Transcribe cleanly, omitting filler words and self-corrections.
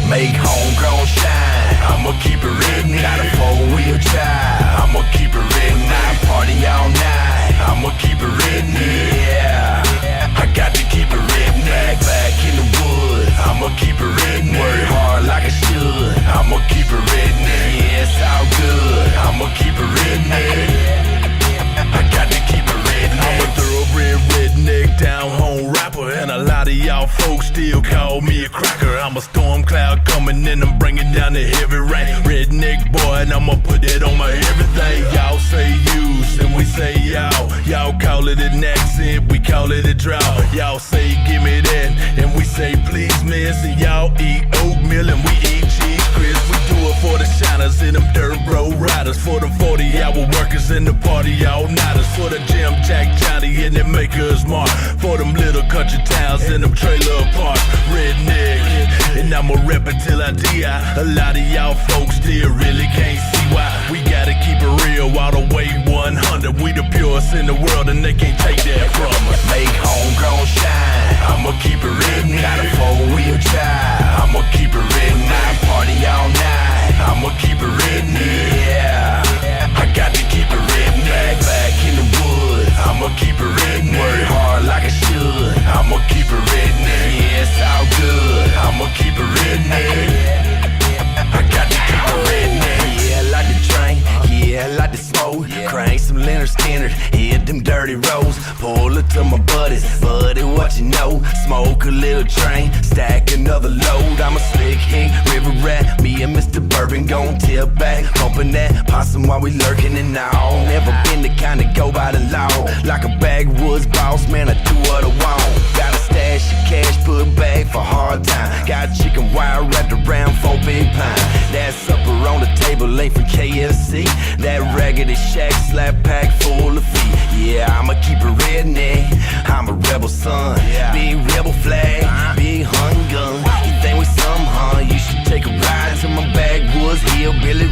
Make homegrown shine. I'ma keep it redneck. Got a 4-wheel drive. I'ma keep it redneck. Party all night. I'ma keep it redneck. Yeah, I got to keep it redneck. Back in the woods. I'ma keep it redneck. Work hard like I should. I'ma keep it redneck. Yeah, it's all good. I'ma keep it redneck. I got to keep it redneck. I'm a thoroughbred redneck, down home rapper, and a lot of y'all folks still call me a cracker. I'm a storm cloud coming in, I'm bringing down the heavy rain. Redneck boy, and I'ma put that on my everything. Y'all say use, and we say y'all. Y'all call it an accent, we call it a drought. Y'all say give me that, and we say please miss. And y'all eat oatmeal, and we eat cheese crisp. We do it for the shiners and them dirt road riders, for them 40-hour workers in the party all nighters, for the gym Jack Johnny and them makers mark, for them little country towns and them trailer parks. Redneck, and I'ma rep it till I die. A lot of y'all folks still really can't see why. We gotta keep it real all the way 100. We the purest in the world and they can't take that from us. Make homegrown shine. I'ma keep it redneck. Got a 4-wheel drive. I'ma keep it redneck. Party all night. I'ma keep it redneck. Yeah, I got to keep it redneck. Back in the woods. I'ma keep it redneck. Work hard like I should. I'ma keep it redneck. Yeah, it's all good. I'ma keep it redneck. I got to keep it redneck. Yeah, I like to drink. Yeah, I like to smoke. Crank some Leonard Skinner. Hit them dirty roads. Pull it to my buddies. Buddy, what you know? Smoke a little drain. Stack another load. I'm a slick hink, river rat. Me and Mr. Bourbon gon' tip back. Pumping that possum while we lurking and all. Never been the kind to go by the law. Like a backwoods boss, man, I do what I want. Got a stash of cash, put back for hard time. Got chicken wire wrapped around 4 big pine. That supper on the table ain't from KFC. That raggedy shack slap pack full of feet. Yeah, I'ma keep it redneck. I'm a rebel son. Big rebel flag, big hun gun. You think we some, huh? You should take a ride to my backwoods hillbilly